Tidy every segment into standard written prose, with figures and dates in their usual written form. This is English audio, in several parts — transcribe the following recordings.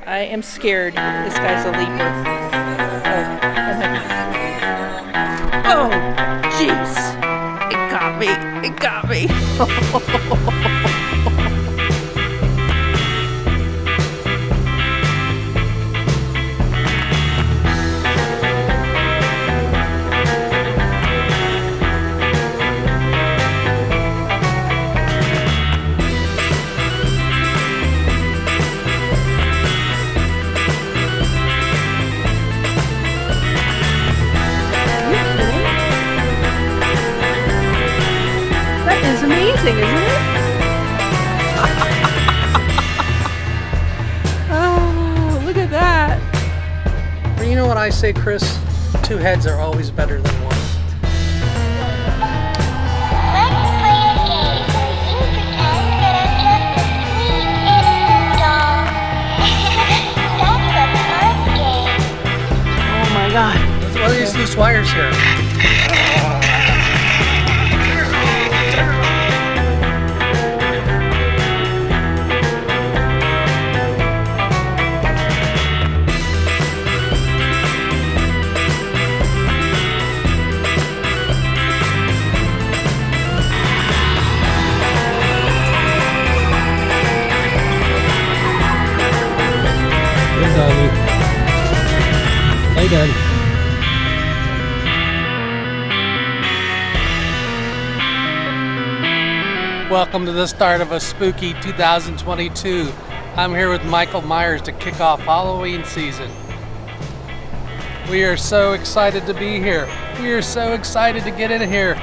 I am scared. This guy's a leaper. Oh, jeez. It got me. It got me. Amazing, isn't it? Oh, look at that. Well, you know what I say, Chris? 2 heads are always better than 1. Let's play a game where you pretend that I'm just a sweet innocent doll. That's a fun game. Oh my God. What are these loose wires here? Play done. Welcome to the start of a spooky 2022. I'm here with Michael Myers to kick off Halloween season. We are so excited to be here. We are so excited to get in here.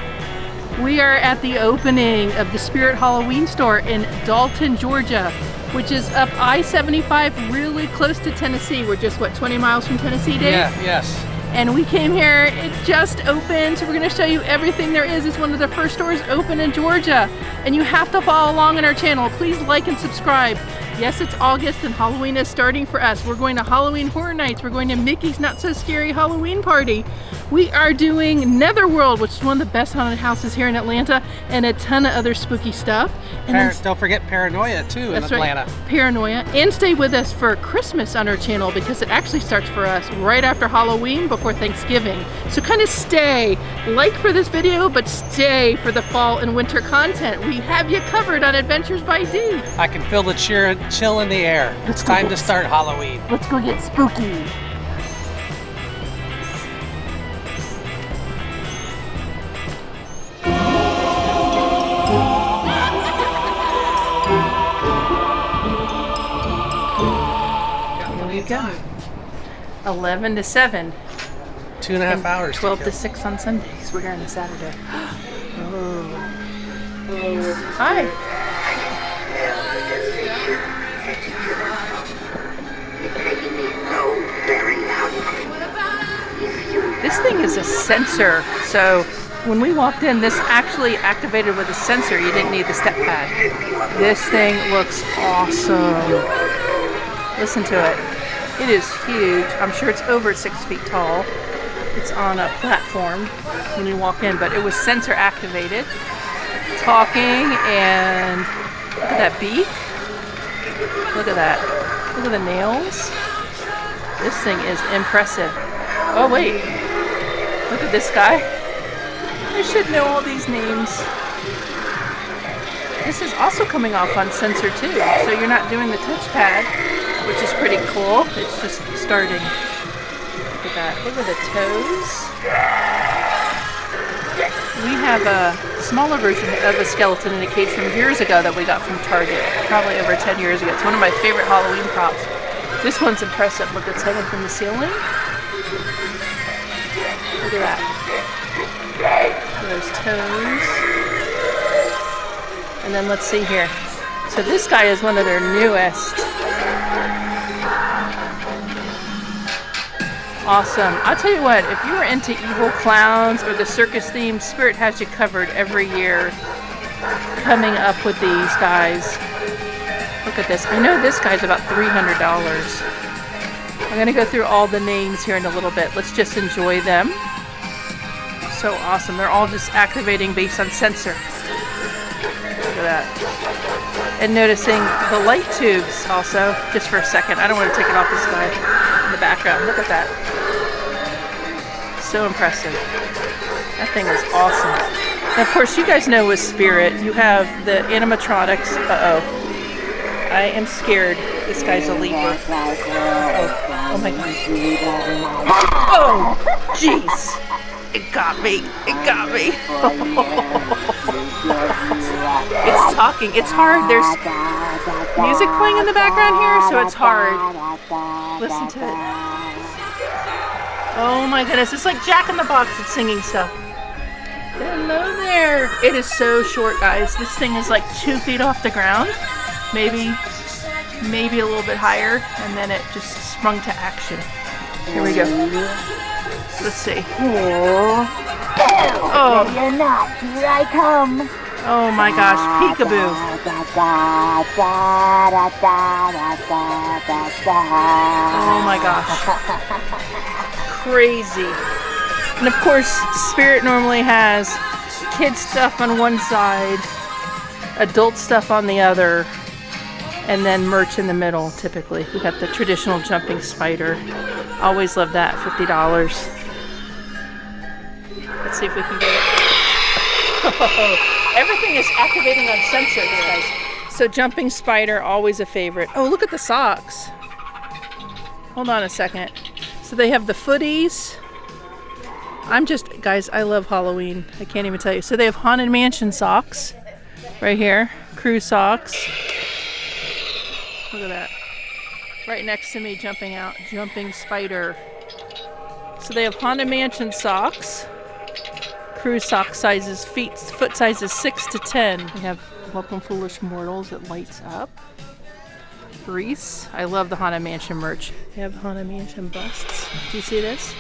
We are at the opening of the Spirit Halloween store in Dalton, Georgia, which is up I-75 really close to Tennessee. We're just, 20 miles from Tennessee, Dave? Yeah, yes. And we came here, it just opened, so we're gonna show you everything there is. It's one of the first stores open in Georgia. And you have to follow along on our channel. Please like and subscribe. Yes, it's August and Halloween is starting for us. We're going to Halloween Horror Nights. We're going to Mickey's Not So Scary Halloween Party. We are doing Netherworld, which is one of the best haunted houses here in Atlanta, and a ton of other spooky stuff. And Don't forget Paranoia too in Atlanta. Right, Paranoia. And stay with us for Christmas on our channel because it actually starts for us right after Halloween before Thanksgiving. So kind of stay, like for this video, but stay for the fall and winter content. We have you covered on Adventures by D. I can feel the chill in the air. It's time to start Halloween. Let's go get spooky. Here we go. 11 to 7. 2.5 hours. 12 to 6 on Sundays. We're here on a Saturday. Oh. Hi. This thing is a sensor, so when we walked in, this actually activated with a sensor. You didn't need the step pad. This thing looks awesome. Listen to it. It is huge. I'm sure it's over 6 feet tall. It's on a platform when you walk in, but it was sensor activated. Talking, and look at that beak. Look at that. Look at the nails. This thing is impressive. Oh wait, look at this guy. I should know all these names. This is also coming off on sensor too, so you're not doing the touchpad, which is pretty cool. It's just starting. Look at that. Look at the toes. We have a smaller version of a skeleton in a cage from years ago that we got from Target, probably over 10 years ago. It's one of my favorite Halloween props. This one's impressive. Look, it's hanging from the ceiling. Look at that. Those toes. And then let's see here. So this guy is one of their newest. Awesome. I'll tell you what, if you were into evil clowns or the circus theme, Spirit has you covered every year coming up with these guys. Look at this. I know this guy's about $300. I'm going to go through all the names here in a little bit. Let's just enjoy them. So awesome. They're all just activating based on sensor. Look at at that. And noticing the light tubes also, just for a second. I don't want to take it off this guy in the background. Look at that. So impressive. That thing is awesome. And of course, you guys know with Spirit, you have the animatronics. Uh-oh. I am scared. This guy's a leaper. Oh my God. Oh, jeez. It got me. It got me. It's talking. It's hard. There's music playing in the background here, so it's hard. Listen to it. Oh my goodness. It's like Jack in the Box. It's singing stuff. Hello there. It is so short, guys. This thing is like 2 feet off the ground. Maybe a little bit higher, and then it just sprung to action. Here we go. Let's see. Oh. You're not. Here I come. Oh my gosh, peekaboo. Oh my gosh. Crazy. And of course, Spirit normally has kid stuff on one side, adult stuff on the other, and then merch in the middle, typically. We got the traditional jumping spider. Always love that, $50. Let's see if we can get it. Everything is activating on sensors, guys. So jumping spider, always a favorite. Oh, look at the socks. Hold on a second. So they have the footies. Guys, I love Halloween. I can't even tell you. So they have Haunted Mansion socks right here. Crew socks. Look at that. Right next to me, jumping out. Jumping spider. So they have Haunted Mansion socks. Crew sock sizes, foot sizes 6 to 10. We have Welcome Foolish Mortals. It lights up. Reese. I love the Haunted Mansion merch. They have Haunted Mansion busts. Do you see this?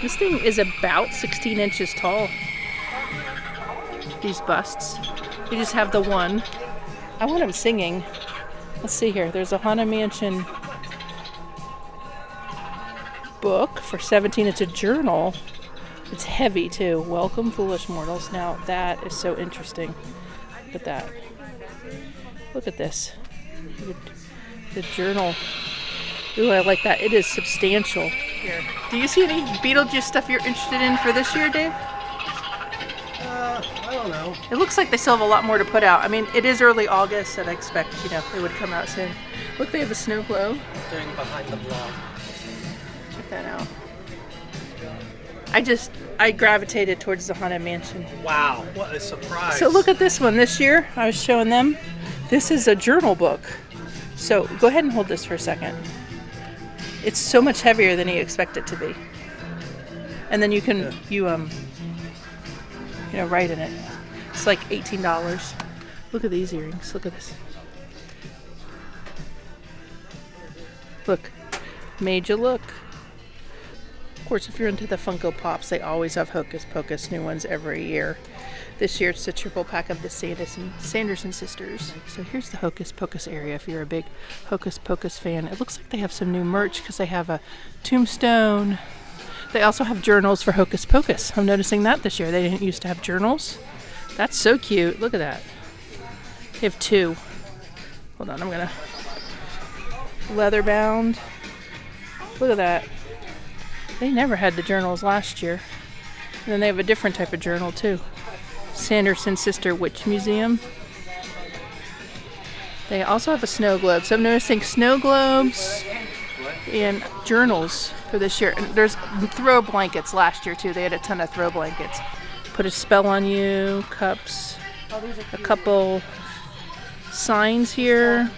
This thing is about 16 inches tall. These busts. You just have the one. I want them singing. Let's see here. There's a Haunted Mansion book for $17. It's a journal. It's heavy too. Welcome, Foolish Mortals. Now that is so interesting. Look at that. Look at this. Look at the journal. Ooh, I like that. It is substantial. Here. Do you see any Beetlejuice stuff you're interested in for this year, Dave? I don't know. It looks like they still have a lot more to put out. I mean, it is early August, and I expect, it would come out soon. Look, they have a snow globe. During behind the vlog. Check that out. I gravitated towards the Haunted Mansion. Wow, what a surprise. So look at this one. This year, I was showing them. This is a journal book. So go ahead and hold this for a second. It's so much heavier than you expect it to be. And then you can, write in it. It's like $18. Look at these earrings. Look at this. Look. Made you look. Of course, if you're into the Funko Pops, they always have Hocus Pocus, new ones every year. This year it's a triple pack of the Sanderson sisters. So here's the Hocus Pocus area if you're a big Hocus Pocus fan. It looks like they have some new merch because they have a tombstone. They also have journals for Hocus Pocus. I'm noticing that this year. They didn't used to have journals. That's so cute. Look at that. They have 2. Hold on, I'm going to... Leather bound. Look at that. They never had the journals last year. And then they have a different type of journal too. Sanderson Sister Witch Museum. They also have a snow globe. So I'm noticing snow globes and journals for this year. And there's throw blankets last year too. They had a ton of throw blankets. Put a spell on you, cups, a couple signs here.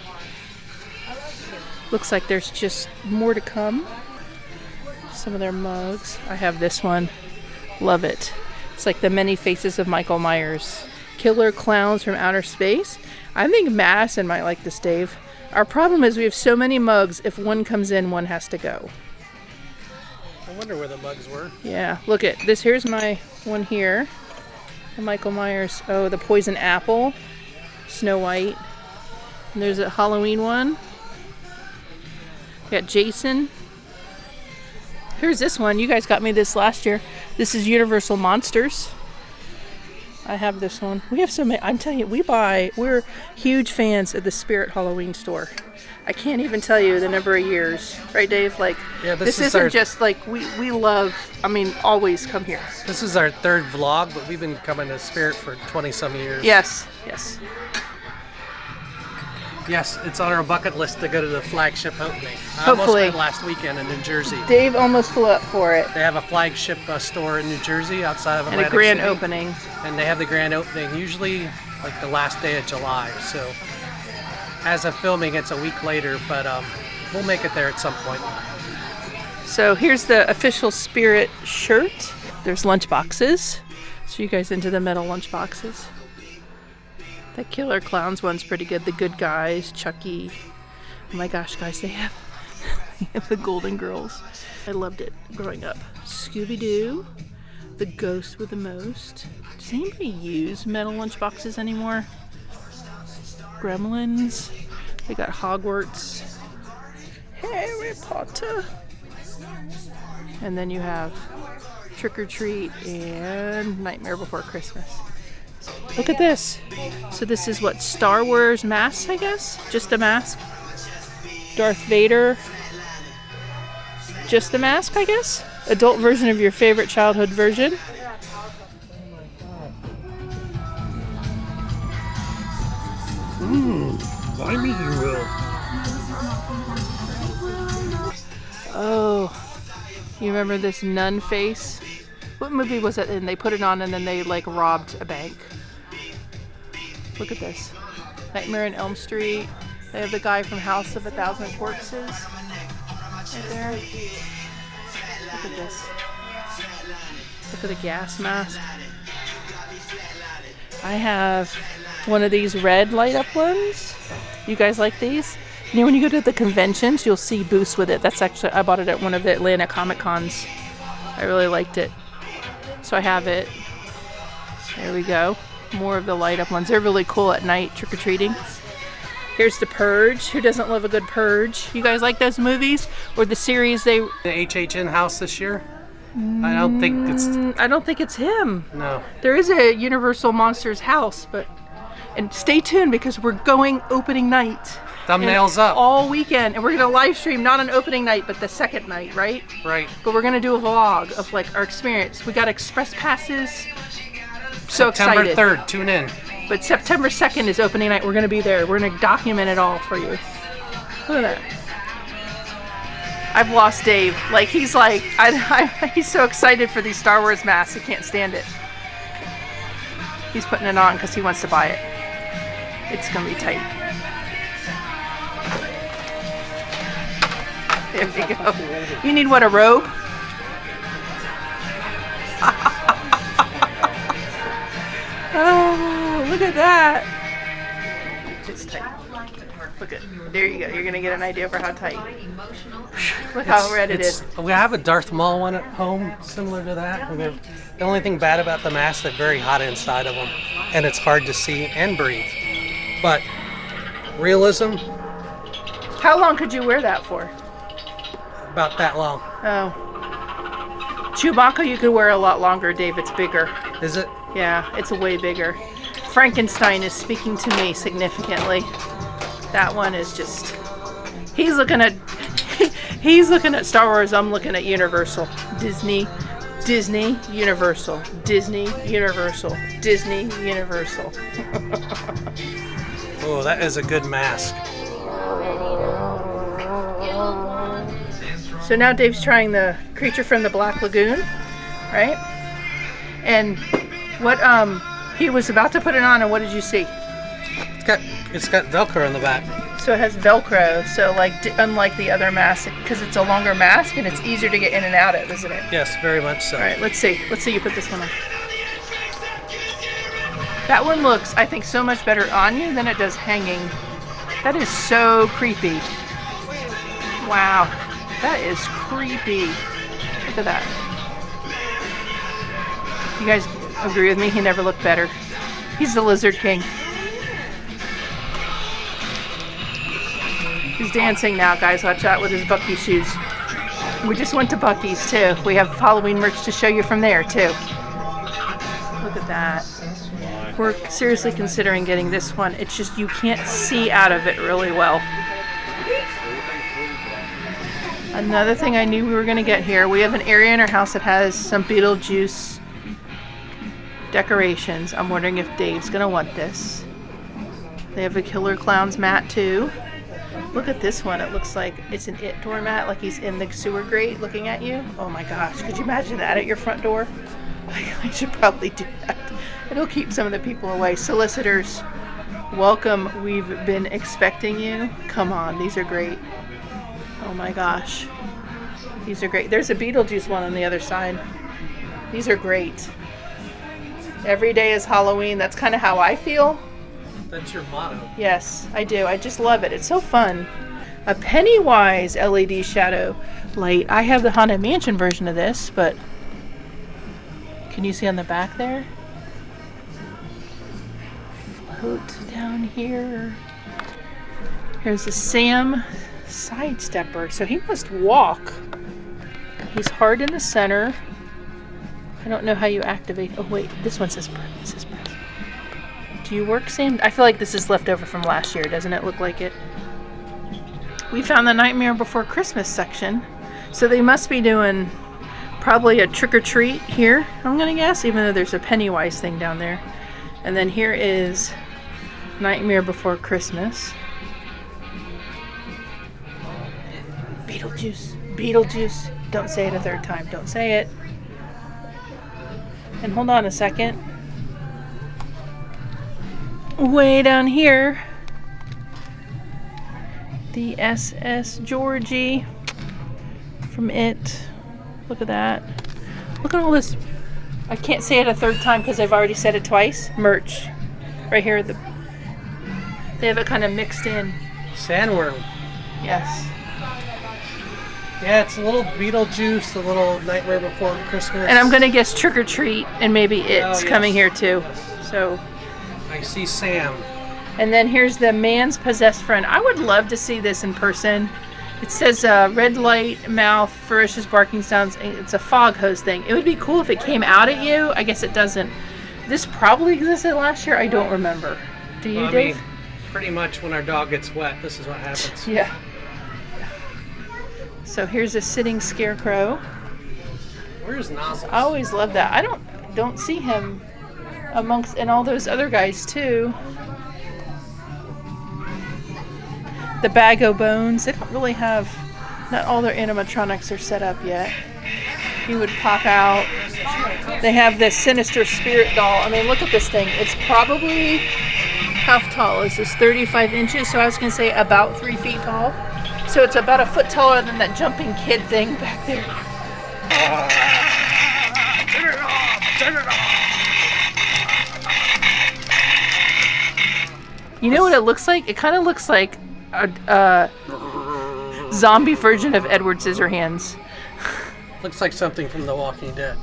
Looks like there's just more to come. Some of their mugs. I have this one. Love it. It's like the many faces of Michael Myers. Killer clowns from outer space. I think Madison might like this, Dave. Our problem is we have so many mugs. If one comes in, one has to go. I wonder where the mugs were. Yeah. Look at this. Here's my one here. The Michael Myers. Oh, the poison apple. Snow White. And there's a Halloween one. We got Jason. Here's this one. You guys got me this last year. This is Universal Monsters. I have this one. We have so many. I'm telling you, we're huge fans of the Spirit Halloween store. I can't even tell you the number of years. Right, Dave? Like, Yeah, this isn't just like we love, I mean, always come here. This is our third vlog, but we've been coming to Spirit for 20-some years. Yes. Yes, it's on our bucket list to go to the flagship opening. I almost Hopefully. went last weekend in New Jersey. Dave almost flew up for it. They have a flagship store in New Jersey outside of And Atlantic a grand City. opening. And they have the grand opening usually like the last day of July. So as of filming, it's a week later, but we'll make it there at some point. So here's the official Spirit shirt. There's lunch boxes. So you guys into the metal lunch boxes? The Killer Klowns one's pretty good. The Good Guys, Chucky. Oh my gosh, guys, they have the Golden Girls. I loved it growing up. Scooby-Doo, the Ghost with the Most. Does anybody use metal lunch boxes anymore? Gremlins. They got Hogwarts. Harry Potter. And then you have Trick or Treat and Nightmare Before Christmas. Look at this. So this is what, Star Wars mask, I guess? Just a mask. Darth Vader. Just the mask, I guess? Adult version of your favorite childhood version. Buy me, you will. Oh, you remember this nun face? What movie was it in? They put it on and then they like robbed a bank. Look at this. Nightmare on Elm Street. They have the guy from House of a Thousand Corpses right there. Look at this. Look at the gas mask. I have one of these red light up ones. You guys like these? You know, when you go to the conventions, you'll see booths with it. That's actually, I bought it at one of the Atlanta Comic Cons. I really liked it. So I have it. There we go. More of the light up ones. They're really cool at night, trick-or-treating. Here's the Purge. Who doesn't love a good Purge? You guys like those movies? Or the series they... The HHN house this year? I don't think it's... I don't think it's him. No. There is a Universal Monsters house, but... And stay tuned because we're going opening night. Thumbnails up. All weekend. And we're going to live stream, not on opening night, but the second night, right? Right. But we're going to do a vlog of like our experience. We got express passes. So September excited. 3rd, tune in. But September 2nd is opening night. We're going to be there. We're going to document it all for you. Look at that. I've lost Dave. Like, he's like, he's so excited for these Star Wars masks. He can't stand it. He's putting it on because he wants to buy it. It's going to be tight. There we go. You need what, a robe? Oh, look at that. It's tight. Look at, there you go. You're going to get an idea for how tight. Look how red it is. We have a Darth Maul one at home, similar to that. The only thing bad about the mask, they're very hot inside of them, and it's hard to see and breathe. But realism, How long could you wear that for? about that long. Oh. Chewbacca you could wear a lot longer, Dave. It's bigger. Is it? Yeah, it's way bigger. Frankenstein is speaking to me significantly. That one is just... He's looking at Star Wars. I'm looking at Universal. Disney, Universal. Disney, Universal. Disney, Universal. Oh, that is a good mask. So now Dave's trying the creature from the Black Lagoon, right? And what he was about to put it on, and what did you see? It's got Velcro in the back. So it has Velcro. So like unlike the other mask, because it's a longer mask and it's easier to get in and out of, isn't it? Yes, very much so. All right, let's see. Let's see you put this one on. That one looks, I think, so much better on you than it does hanging. That is so creepy. Wow, that is creepy. Look at that. You guys agree with me? He never looked better. He's the Lizard King. He's dancing now, guys. Watch out with his Bucky shoes. We just went to Bucky's, too. We have Halloween merch to show you from there, too. Look at that. We're seriously considering getting this one. It's just you can't see out of it really well. Another thing I knew we were going to get here, we have an area in our house that has some Beetlejuice decorations. I'm wondering if Dave's going to want this. They have a Killer Klowns mat too. Look at this one. It looks like it's an It doormat, like he's in the sewer grate looking at you. Oh my gosh, could you imagine that at your front door? I should probably do that. It'll keep some of the people away. Solicitors, welcome. We've been expecting you. Come on, these are great. Oh my gosh. These are great. There's a Beetlejuice one on the other side. These are great. Every day is Halloween. That's kind of how I feel. That's your motto. Yes, I do. I just love it. It's so fun. A Pennywise LED shadow light. I have the Haunted Mansion version of this, but can you see on the back there? Float down here. Here's a Sam sidestepper. So he must walk. He's hard in the center. I don't know how you activate. Oh wait, this one says press. It says press. Do you work, Sam? I feel like this is left over from last year. Doesn't it look like it? We found the Nightmare Before Christmas section. So they must be doing probably a trick-or-treat here, I'm gonna guess, even though there's a Pennywise thing down there. And then here is Nightmare Before Christmas. Beetlejuice. Beetlejuice. Don't say it a third time. Don't say it. And hold on a second. Way down here, the SS Georgie from It. Look at that. Look at all this. I can't say it a third time because I've already said it twice. Merch. Right here. They have it kind of mixed in. Sandworm. Yes. Yeah, it's a little Beetlejuice, a little Nightmare Before Christmas. And I'm going to guess Trick or Treat and maybe It's yes. coming here too. So. I see Sam. And then here's the Man's Possessed Friend. I would love to see this in person. It says red light, mouth, ferocious barking sounds. It's a fog hose thing. It would be cool if it came out at you. I guess it doesn't. This probably existed last year. I don't remember. Do you, Dave? I mean, pretty much when our dog gets wet, this is what happens. Yeah. So here's a sitting scarecrow. Where's Nozzles? I always love that. I don't see him amongst and all those other guys too. The Bag o' Bones. They don't really have. Not all their animatronics are set up yet. He would pop out. They have this Sinister spirit doll. I mean, look at this thing. It's probably how tall is this? 35 inches. So I was gonna say about 3 feet tall. So it's about a foot taller than that jumping kid thing back there. Turn it off! Turn it off! You know what it looks like? It kind of looks like a zombie version of Edward Scissorhands. Looks like something from The Walking Dead.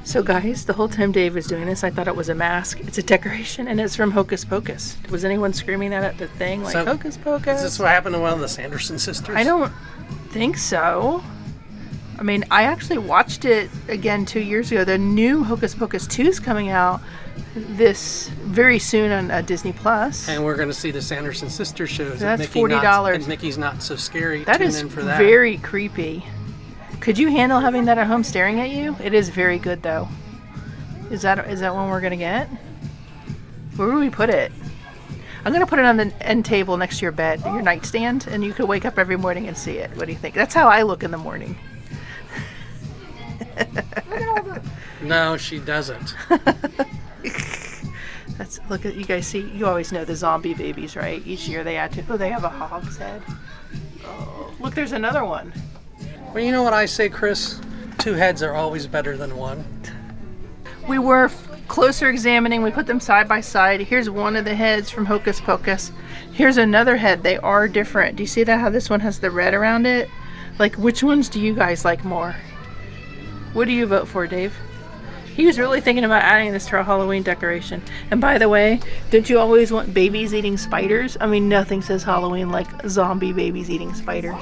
So guys, the whole time Dave was doing this, I thought it was a mask. It's a decoration, and it's from Hocus Pocus. Was anyone screaming that at the thing? Like, So, Hocus Pocus? Is this what happened to one of the Sanderson sisters? I don't think so. I mean, I actually watched it again 2 years ago. The new Hocus Pocus 2 is coming out this very soon on Disney Plus. And we're going to see the Sanderson sister shows. So that's at Mickey $40. And Mickey's Not So Scary. That Tune is in for that. very creepy. Could you handle having that at home staring at you? It is very good though. Is that one we're gonna get? Where would we put it? I'm gonna put it on the end table next to your bed, your nightstand, and you could wake up every morning and see it. What do you think? That's how I look in the morning. No, she doesn't. Look at you guys see. You always know the zombie babies, right? Each year they add to. Oh, they have a hog's head. Oh, look, there's another one. Well, you know what I say, Chris? 2 heads are always better than 1. We were closer examining. We put them side by side. Here's one of the heads from Hocus Pocus. Here's another head. They are different. Do you see that? How this one has the red around it? Like, which ones do you guys like more? What do you vote for, Dave? He was really thinking about adding this to our Halloween decoration. And by the way, don't you always want babies eating spiders? I mean, nothing says Halloween like zombie babies eating spiders.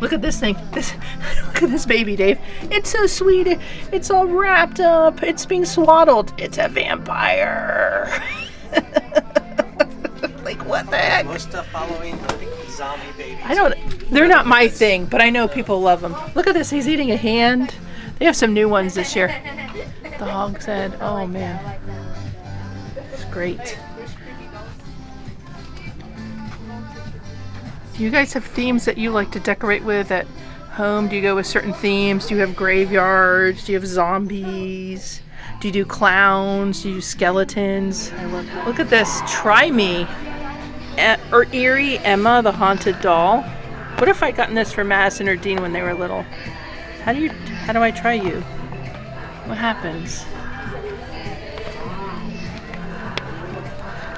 Look at this thing. Look at this baby, Dave. It's so sweet. It's all wrapped up. It's being swaddled. It's a vampire. Like, what the heck? Most of Halloween zombie babies. They're not my thing, but I know people love them. Look at this. He's eating a hand. They have some new ones this year. The hog's head. Oh, man. It's great. Do you guys have themes that you like to decorate with at home? Do you go with certain themes? Do you have graveyards? Do you have zombies? Do you do clowns? Do you do skeletons? Look at this. Try me. Or Eerie Emma, the haunted doll. What if I gotten this for Madison or Dean when they were little? How do I try you? What happens?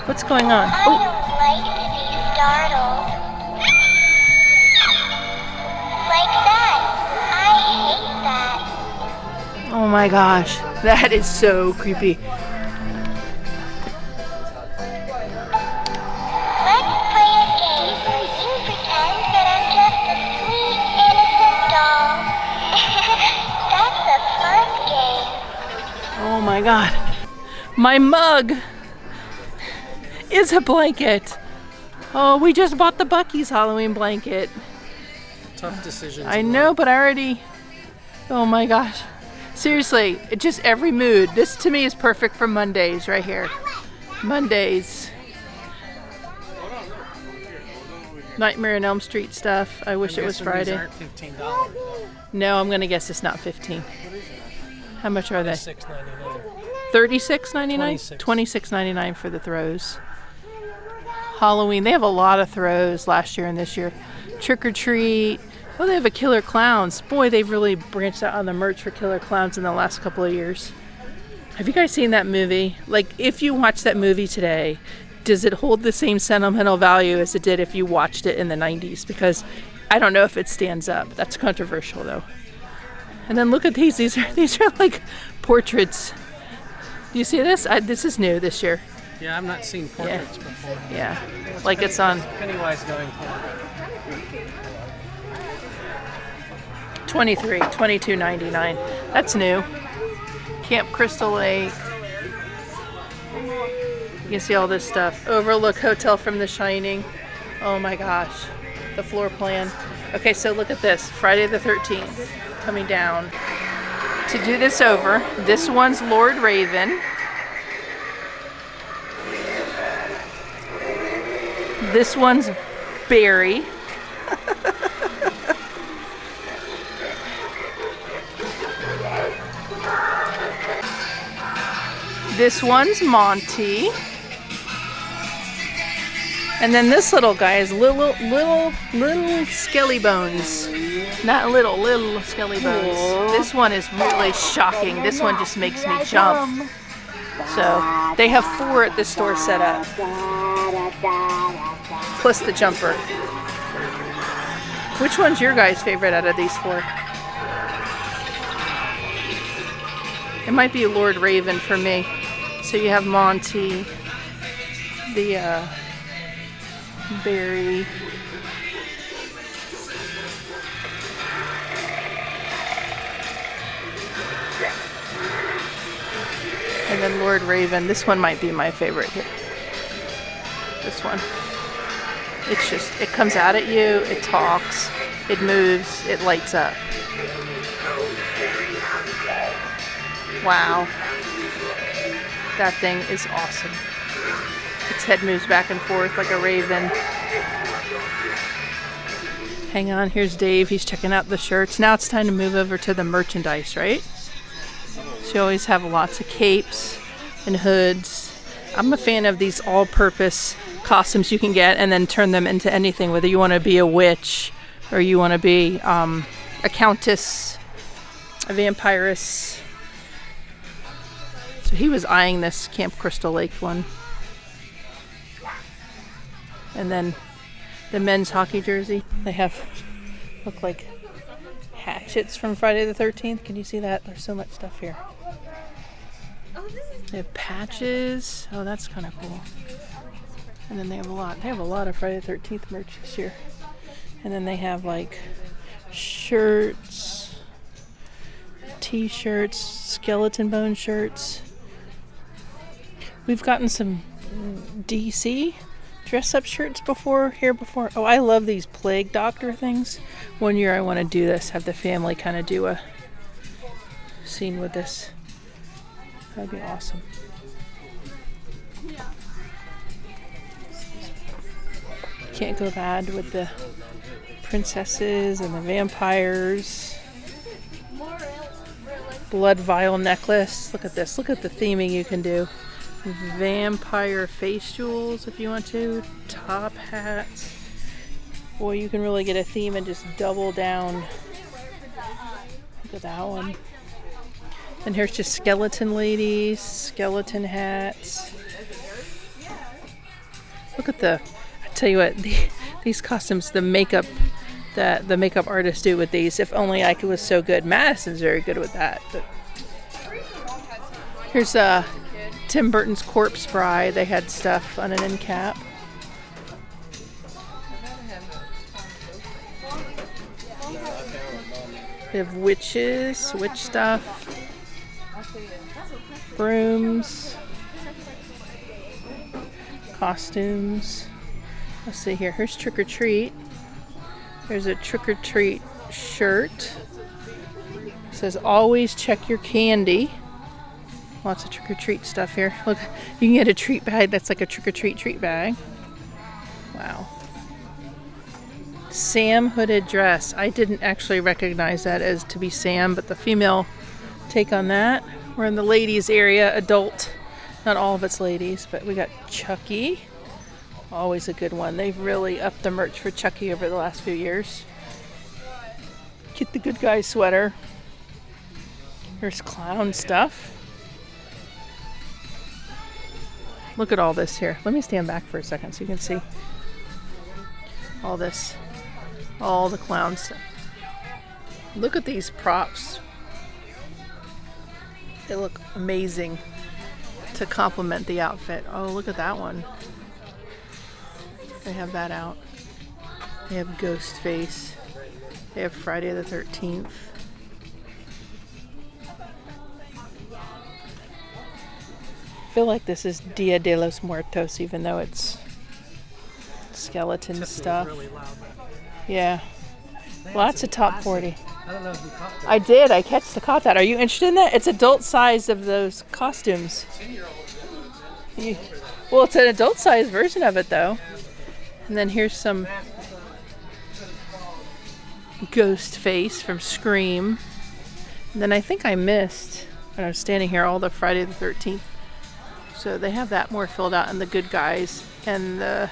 What's going on? I don't like to be startled. Like that. I hate that. Oh my gosh, that is so creepy. Let's play a game where you pretend that I'm just a sweet, innocent doll. That's a fun game. Oh my god. My mug is a blanket. Oh, we just bought the Bucky's Halloween blanket. Tough decisions. I know, but I already... Oh my gosh. Seriously, just every mood. This to me is perfect for Mondays right here. Mondays. Nightmare on Elm Street stuff. I wish it was Friday. These aren't $15. No, I'm going to guess it's not 15. How much are they? $6.99. $36.99? $26.99 for the throws. Halloween. They have a lot of throws last year and this year. Trick or treat. Oh, they have a Killer Klowns. Boy, they've really branched out on the merch for Killer Klowns in the last couple of years. Have you guys seen that movie? Like, if you watch that movie today, does it hold the same sentimental value as it did if you watched it in the 90s? Because I don't know if it stands up. That's controversial, though. And then look at these. These are like portraits. Do you see this? This is new this year. Yeah, I've not seen portraits before. Yeah, like it's on Pennywise going for $22.99. That's new. Camp Crystal Lake. You can see all this stuff. Overlook Hotel from The Shining. Oh my gosh. The floor plan. Okay, so look at this. Friday the 13th coming down. To do this over, this one's Lord Raven. This one's Barry. This one's Monty. And then this little guy is little Skelly Bones. Not little Skelly Bones. This one is really shocking. This one just makes me jump. So they have 4 at this store set up. Plus the jumper. Which one's your guys' favorite out of these 4? It might be Lord Raven for me. So you have Monty, the Barry, and then Lord Raven. This one might be my favorite here. This one. It's just, it comes out at you, it talks, it moves, it lights up. Wow. That thing is awesome. Its head moves back and forth like a raven. Hang on, here's Dave. He's checking out the shirts. Now it's time to move over to the merchandise, right? So you always have lots of capes and hoods. I'm a fan of these all-purpose costumes you can get and then turn them into anything, whether you want to be a witch or you want to be a countess, a vampiress. So he was eyeing this Camp Crystal Lake one. And then the men's hockey jersey. They look like hatchets from Friday the 13th. Can you see that? There's so much stuff here. They have patches. Oh, that's kind of cool. And then they have a lot of Friday the 13th merch this year. And then they have like shirts, t-shirts, skeleton bone shirts. We've gotten some DC dress-up shirts before. Oh, I love these plague doctor things. One year I want to do this, have the family kind of do a scene with this. That'd be awesome. Can't go bad with the princesses and the vampires. Blood vial necklace. Look at this. Look at the theming you can do. Vampire face jewels if you want to. Top hats. Boy, you can really get a theme and just double down. Look at that one. And here's just skeleton ladies, skeleton hats. Look at I tell you what, these costumes, the makeup that the makeup artists do with these. If only I was so good. Madison's very good with that. But here's Tim Burton's corpse bride. They had stuff on an end cap. They have witches, witch stuff, brooms, costumes. Let's see here. Here's Trick or Treat. There's a Trick or Treat shirt. It says always check your candy. Lots of Trick or Treat stuff here. Look, you can get a treat bag that's like a Trick or Treat bag. Wow. Sam hooded dress. I didn't actually recognize that as to be Sam, but the female take on that. We're in the ladies area, adult. Not all of it's ladies, but we got Chucky. Always a good one. They've really upped the merch for Chucky over the last few years. Get the good guy sweater. There's clown stuff. Look at all this here. Let me stand back for a second so you can see all this. All the clown stuff. Look at these props. They look amazing to complement the outfit. Oh, look at that one. They have that out. They have Ghostface. They have Friday the 13th. I feel like this is Dia de los Muertos, even though it's skeleton stuff. Really loud. Yeah. Lots of top 40. I don't know if you caught that. I did. I caught that. Are you interested in that? It's adult size of those costumes. Well, it's an adult size version of it, though. And then here's some ghost face from Scream. And then I think I missed, when I was standing here, all the Friday the 13th. So they have that more filled out in the good guys. And the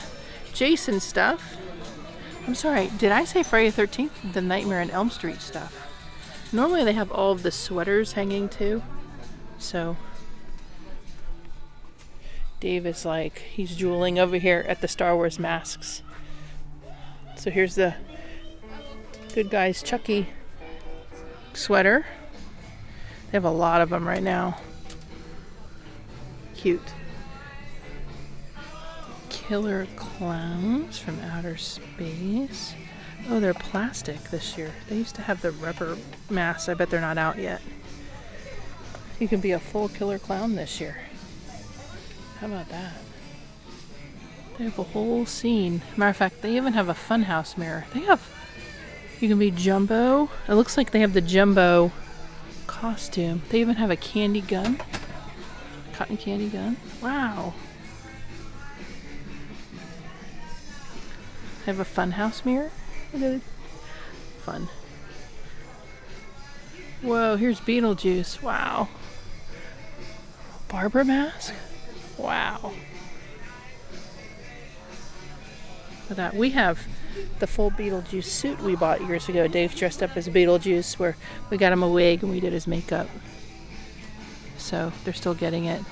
Jason stuff. I'm sorry, did I say Friday the 13th? The Nightmare on Elm Street stuff. Normally they have all of the sweaters hanging too. So Dave is like, he's drooling over here at the Star Wars masks. So here's the good guys Chucky sweater. They have a lot of them right now. Cute. Killer Klowns from outer space. Oh, they're plastic this year. They used to have the rubber masks. I bet they're not out yet. You can be a full killer clown this year. How about that? They have a whole scene. Matter of fact, they even have a funhouse mirror. You can be Jumbo. It looks like they have the Jumbo costume. They even have a candy gun. Cotton candy gun. Wow. They have a funhouse mirror. Fun. Whoa, here's Beetlejuice. Wow. Barbara mask? Wow. Look at that. We have the full Beetlejuice suit we bought years ago. Dave dressed up as Beetlejuice, where we got him a wig and we did his makeup. So they're still getting it.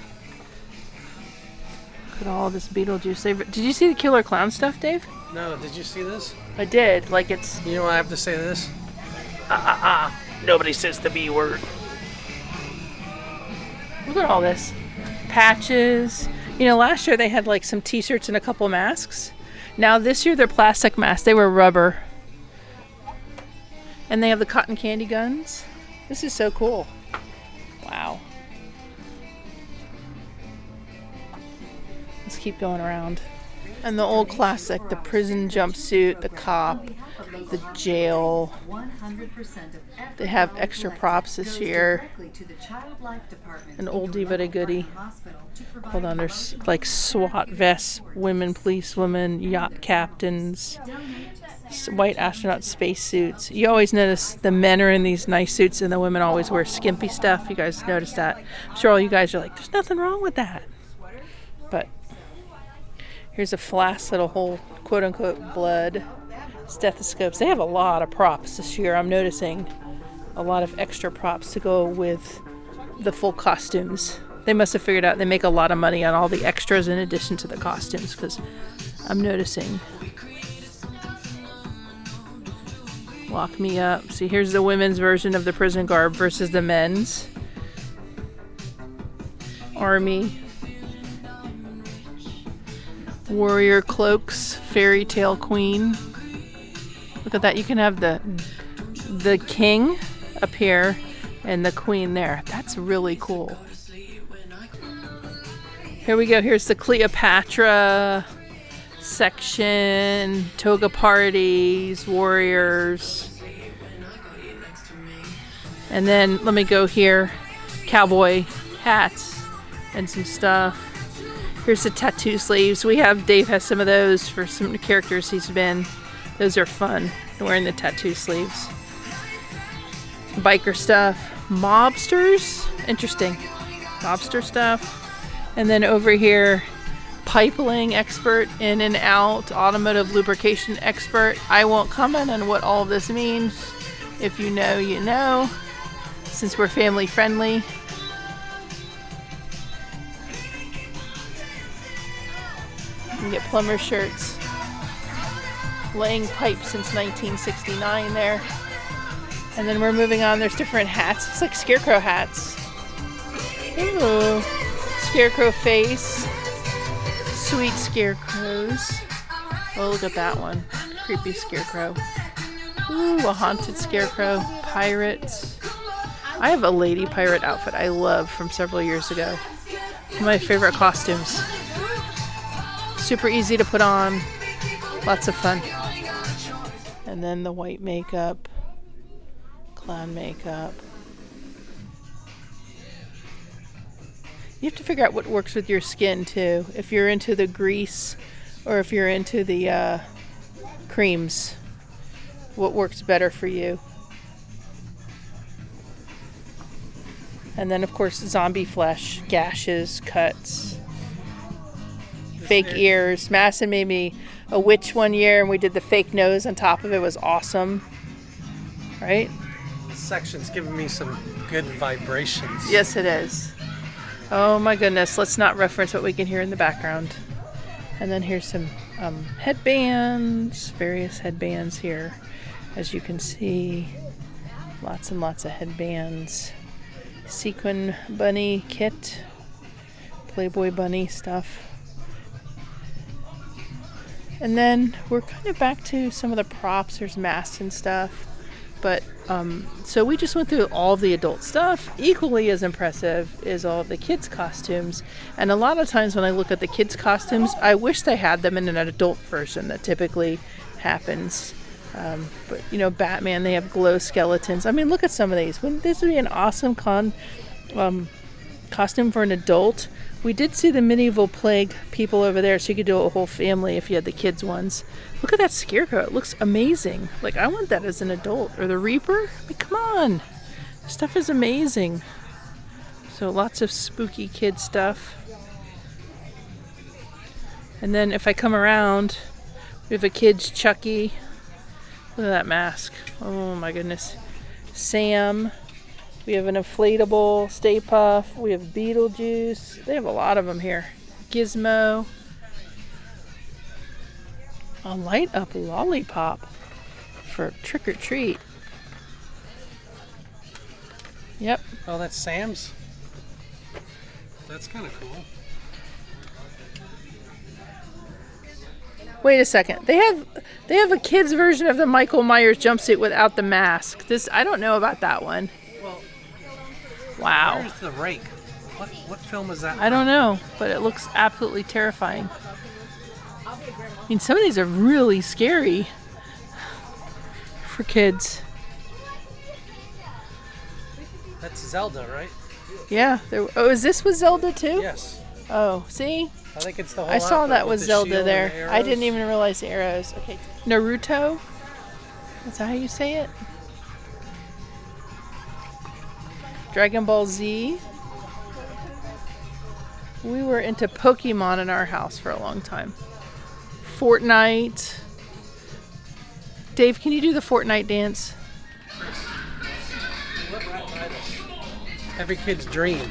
Look at all this Beetlejuice. Did you see the Killer Clown stuff, Dave? No, did you see this? I did. Like it's... You know why I have to say this? Nobody says the B word. Look at all this. Patches. You know, last year they had like some t-shirts and a couple masks. Now this year they're plastic masks. They were rubber. And they have the cotton candy guns. This is so cool. Wow. Let's keep going around. And the old classic, the prison jumpsuit, the cop, the jail. They have extra props this year. An oldie but a goodie. Hold on, there's like SWAT vests, women policewomen, yacht captains, white astronaut spacesuits. You always notice the men are in these nice suits and the women always wear skimpy stuff. You guys notice that? I'm sure all you guys are like, there's nothing wrong with that. But here's a flask that'll hold quote-unquote blood. Stethoscopes. They have a lot of props this year. I'm noticing a lot of extra props to go with the full costumes. They must have figured out they make a lot of money on all the extras in addition to the costumes, because I'm noticing. Lock me up. See, here's the women's version of the prison garb versus the men's. Army. Warrior cloaks. Fairy tale queen. Look at that. You can have the king up here and the queen there. That's really cool. Here we go. Here's the Cleopatra section. Toga parties, warriors. And then let me go here. Cowboy hats and some stuff. Here's the tattoo sleeves. Dave has some of those for some characters he's been. Those are fun, wearing the tattoo sleeves. Biker stuff. Mobsters? Interesting. Mobster stuff. And then over here, pipeline expert, in and out, automotive lubrication expert. I won't comment on what all of this means. If you know, you know. Since we're family friendly. You can get plumber shirts. Laying pipe since 1969 there. And then we're moving on. There's different hats. It's like scarecrow hats. Ooh. Scarecrow face. Sweet scarecrows. Oh, look at that one. Creepy scarecrow. Ooh, a haunted scarecrow. Pirates. I have a lady pirate outfit I love from several years ago. One of my favorite costumes. Super easy to put on. Lots of fun. And then the white makeup. Clown makeup. You have to figure out what works with your skin too. If you're into the grease or if you're into the creams. What works better for you. And then of course zombie flesh, gashes, cuts, fake ears. Madison made me a witch one year and we did the fake nose on top of it. It was awesome. Right? This section's giving me some good vibrations. Yes, it is. Oh my goodness. Let's not reference what we can hear in the background. And then here's some headbands. Various headbands here. As you can see, lots and lots of headbands. Sequin bunny kit. Playboy bunny stuff. And then we're kind of back to some of the props. There's masks and stuff. But, so we just went through all the adult stuff. Equally as impressive is all of the kids' costumes. And a lot of times when I look at the kids' costumes, I wish they had them in an adult version. That typically happens. But, you know, Batman, they have glow skeletons. I mean, look at some of these. Wouldn't this be an awesome costume for an adult? We did see the medieval plague people over there, so you could do a whole family if you had the kids ones. Look at that scarecrow. It looks amazing. Like, I want that as an adult. Or the Reaper. I mean, come on. This stuff is amazing. So lots of spooky kid stuff. And then if I come around, we have a kid's Chucky. Look at that mask. Oh my goodness. Sam. We have an inflatable Stay Puft. We have Beetlejuice. They have a lot of them here. Gizmo. A light up lollipop for trick or treat. Yep. Oh, that's Sam's? That's kind of cool. Wait a second. They have a kid's version of the Michael Myers jumpsuit without the mask. I don't know about that one. Well, Wow. where's the rake? What film is that? I don't know, but it looks absolutely terrifying. I mean, some of these are really scary for kids. That's Zelda, right? Yeah. Oh, is this with Zelda too? Yes. Oh, see? I think it's the whole I saw outfit that with was the Zelda shield and there. the I didn't arrows. even realize the arrows. Okay. Naruto? Is that how you say it? Dragon Ball Z? We were into Pokemon in our house for a long time. Fortnite. Dave, can you do the Fortnite dance? Every kid's dream.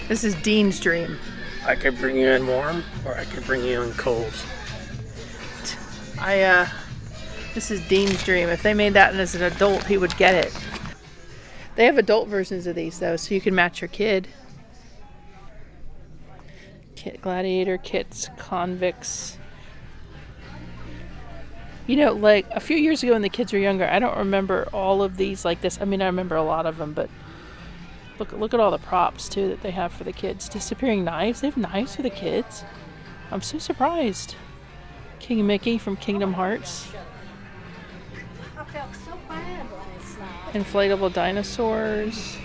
This is Dean's dream. I could bring you in warm, or I could bring you in cold. This is Dean's dream. If they made that as an adult, he would get it. They have adult versions of these though, so you can match your kid. Kit gladiator kits, convicts. You know, like a few years ago when the kids were younger, I don't remember all of these like this. I mean, I remember a lot of them, but look at all the props too that they have for the kids. Disappearing knives. They have knives for the kids. I'm so surprised. King Mickey from Kingdom Hearts. I felt so bad last night. Inflatable dinosaurs.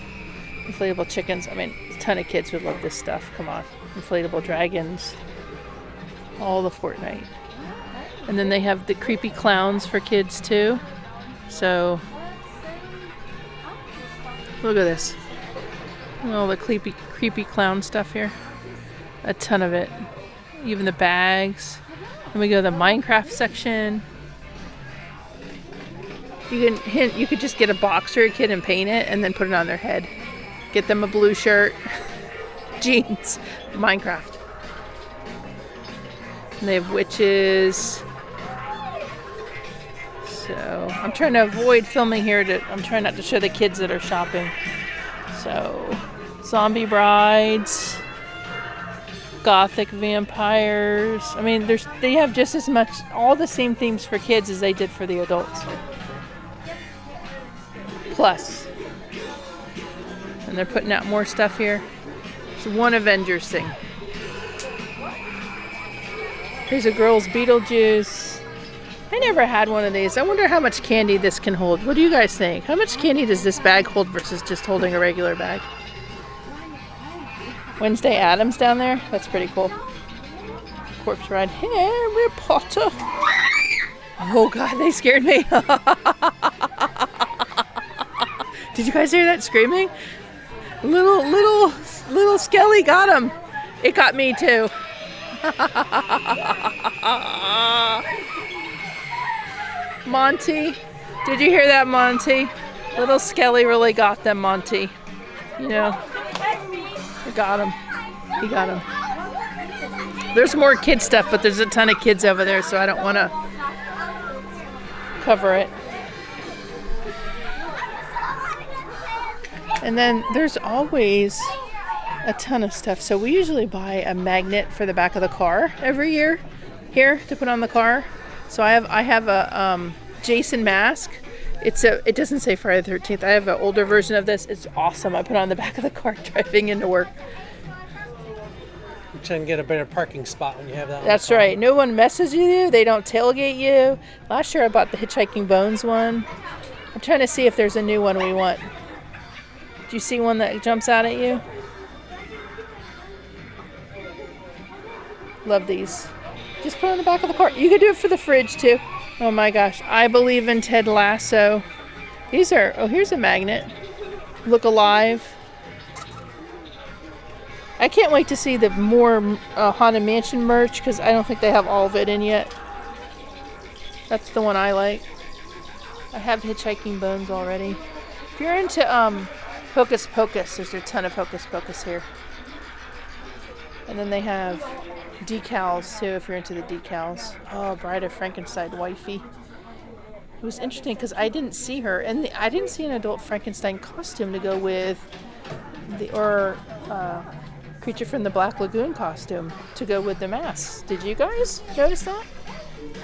Inflatable chickens. I mean, a ton of kids would love this stuff. Come on. Inflatable dragons. All the Fortnite. And then they have the creepy clowns for kids too. So, look at this. All the creepy clown stuff here. A ton of it. Even the bags. Then we go to the Minecraft section. You could just get a box for a kid and paint it and then put it on their head. Get them a blue shirt. Jeans. Minecraft. And they have witches. So I'm trying to avoid filming here. I'm trying not to show the kids that are shopping. So zombie brides, gothic vampires. I mean, they have just as much, all the same themes for kids as they did for the adults. Plus, and they're putting out more stuff here. It's one Avengers thing. Here's a girl's Beetlejuice. I never had one of these. I wonder how much candy this can hold. What do you guys think? How much candy does this bag hold versus just holding a regular bag? Wednesday Addams down there? That's pretty cool. Corpse Ride. Harry Potter. Oh God, they scared me. Did you guys hear that screaming? Little Skelly got him. It got me too. Monty, did you hear that, Monty? Little Skelly really got them, Monty. You know, he got him. He got him. There's more kid stuff, but there's a ton of kids over there, so I don't want to cover it. And then there's always a ton of stuff. So we usually buy a magnet for the back of the car every year here to put on the car. So I have a Jason mask. It doesn't say Friday the 13th. I have an older version of this. It's awesome. I put it on the back of the car driving into work. You try and get a better parking spot when you have that on That's the car. right. No one messes with you. They don't tailgate you. Last year I bought the Hitchhiking Bones one. I'm trying to see if there's a new one we want. Do you see one that jumps out at you? Love these. Just put it on the back of the car. You could do it for the fridge too. Oh my gosh. I believe in Ted Lasso. These are, oh, here's a magnet. Look Alive. I can't wait to see the more Haunted Mansion merch because I don't think they have all of it in yet. That's the one I like. I have Hitchhiking Bones already. If you're into Hocus Pocus, there's a ton of Hocus Pocus here. And then they have decals too, if you're into the decals. Oh, Bride of Frankenstein wifey. It was interesting because I didn't see her, and I didn't see an adult Frankenstein costume to go with Creature from the Black Lagoon costume to go with the masks. Did you guys notice that?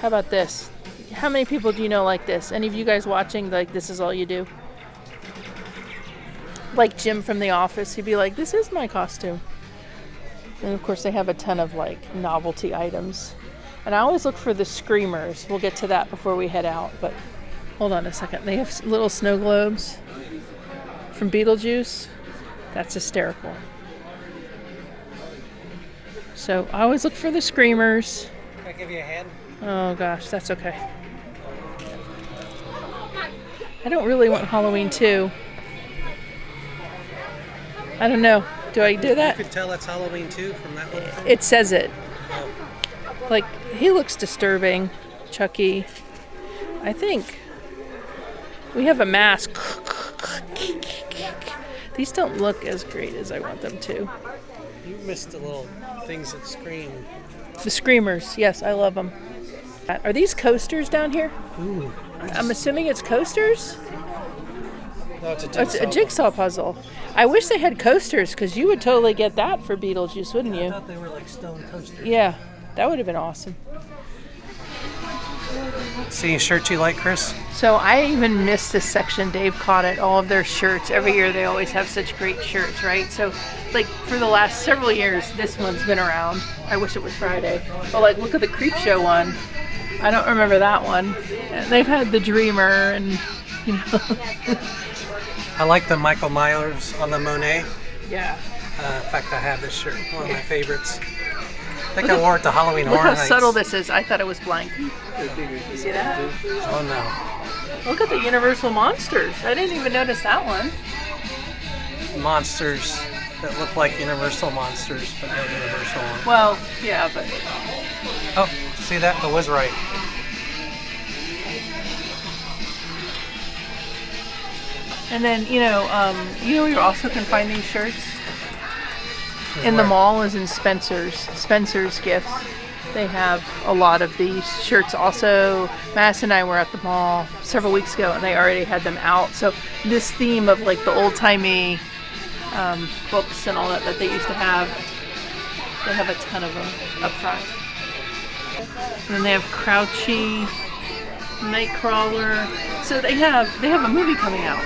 How about this? How many people do you know like this? Any of you guys watching, like, this is all you do? Like Jim from The Office, he'd be like, this is my costume. And of course they have a ton of like novelty items. And I always look for the screamers. We'll get to that before we head out, but hold on a second. They have little snow globes from Beetlejuice. That's hysterical. So I always look for the screamers. Can I give you a hand? Oh gosh, that's okay. I don't really want Halloween 2. I don't know. Do I do that? You could tell that's Halloween 2 from that one. It says it. Like, he looks disturbing. Chucky. I think we have a mask. These don't look as great as I want them to. You missed the little things that scream. The screamers. Yes, I love them. Are these coasters down here? Ooh. I'm assuming it's coasters? No, it's a Oh, it's a jigsaw puzzle. I wish they had coasters, because you would totally get that for Beetlejuice, wouldn't I you? thought they were like stone coasters. Yeah, that would have been awesome. See any shirts you like, Chris? So I even missed this section. Dave caught it. All of their shirts. Every year they always have such great shirts, right? So, like, for the last several years, this one's been around. I wish it was Friday. But, like, look at the Creep Show one. I don't remember that one. And they've had the Dreamer and, you know. I like the Michael Myers on the Monet. Yeah. In fact, I have this shirt. One of my favorites. I think I wore it to Halloween Look Horror how Nights. subtle this is. I thought it was blank. You see that? Oh Look at the Universal Monsters. I didn't even notice that one. no. Monsters that look like Universal monsters, but no Universal ones. Well, yeah, but Oh, see that? I was right. and then you know where you also can find these shirts in the mall is in Spencer's Gifts. They have a lot of these shirts. Also, Mass and I were at the mall several weeks ago, and they already had them out. So this theme of like the old-timey books and all that they used to have, they have a ton of them up front. And then they have Crouchy, Nightcrawler. So they have a movie coming out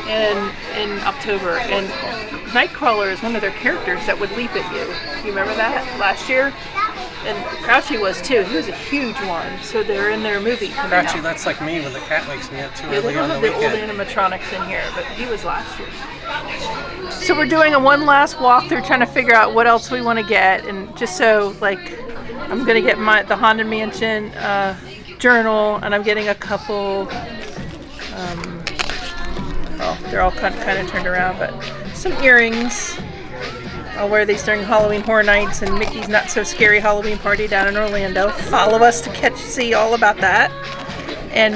in October, and Nightcrawler is one of their characters that would leap at you. You remember that last year? And Crouchy was too. He was a huge one. So they're in their movie coming Crouchy, out. that's like me when the cat wakes me up too Yeah, they early don't on the have the old weekend. animatronics in here, but he was last year. So we're doing a one last walkthrough, trying to figure out what else we want to get, and just so like, I'm gonna get the Haunted Mansion journal, and I'm getting a couple. They're all kind of turned around, but some earrings. I'll wear these during Halloween Horror Nights and Mickey's Not So Scary Halloween Party down in Orlando. Follow us to see all about that. And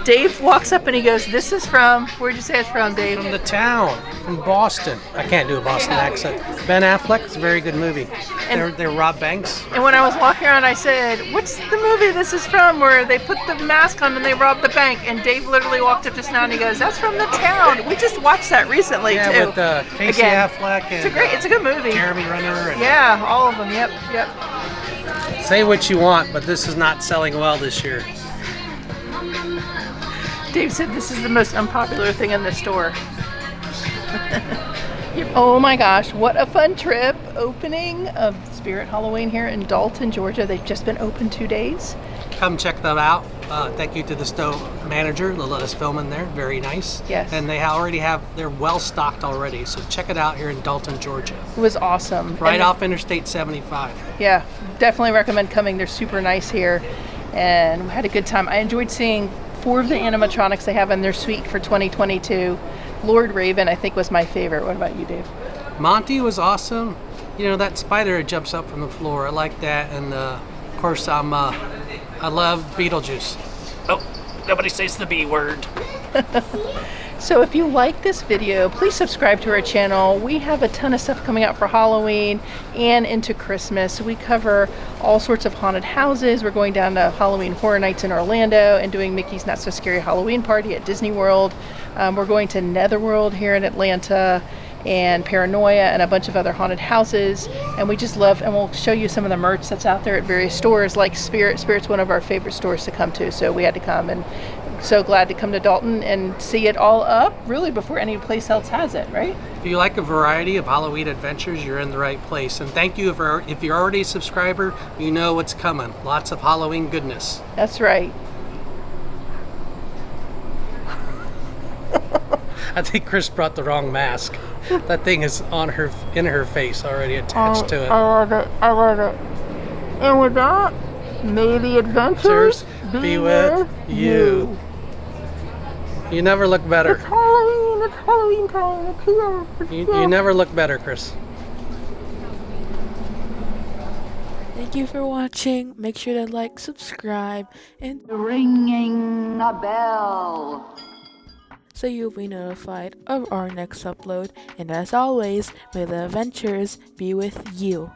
Dave walks up and he goes, "This is from," where'd you say it's from, Dave? From the town, from Boston. I can't do a Boston accent. Ben Affleck, it's a very good movie. They're Rob Banks. And when I was walking around, I said, "What's the movie this is from where they put the mask on and they rob the bank?" And Dave literally walked up just now and he goes, "That's from The Town." We just watched that recently too. With Casey Again, Affleck and it's a good movie. Jeremy Renner. And Yeah, all of them. Yep. say what you want, but this is not selling well this year. Dave said this is the most unpopular thing in the store. Oh my gosh, what a fun trip. Opening of Spirit Halloween here in Dalton, Georgia. They've just been open 2 days. Come check them out. Thank you to the store manager that let us film in there. Very nice. Yes. And they're well stocked already. So check it out here in Dalton, Georgia. It was awesome. Right And off Interstate 75. Yeah, definitely recommend coming. They're super nice here, and we had a good time. I enjoyed seeing 4 of the animatronics they have in their suite for 2022. Lord Raven, I think, was my favorite. What about you, Dave? Monty was awesome. You know, that spider that jumps up from the floor. I like that. And of course, I love Beetlejuice. Oh, nobody says the B word. So if you like this video, please subscribe to our channel. We have a ton of stuff coming out for Halloween and into Christmas. We cover all sorts of haunted houses. We're going down to Halloween Horror Nights in Orlando and doing Mickey's Not So Scary Halloween Party at Disney World. We're going to Netherworld here in Atlanta. and Paranoia and a bunch of other haunted houses. And we just love, and we'll show you some of the merch that's out there at various stores like Spirit. Spirit's one of our favorite stores to come to, so we had to come, and so glad to come to Dalton and see it all up really before any place else has it, right? If you like a variety of Halloween adventures, you're in the right place. And thank you if you're already a subscriber, you know what's coming. Lots of Halloween goodness. That's right. I think Chris brought the wrong mask. That thing is in her face already attached to it. I love it. I love it. And with that, may the adventures be with you. You never look better. It's Halloween. It's Halloween time. It's here. You never look better, Chris. Thank you for watching. Make sure to like, subscribe, and Ringing a bell. so you'll be notified of our next upload. And as always, may the adventures be with you.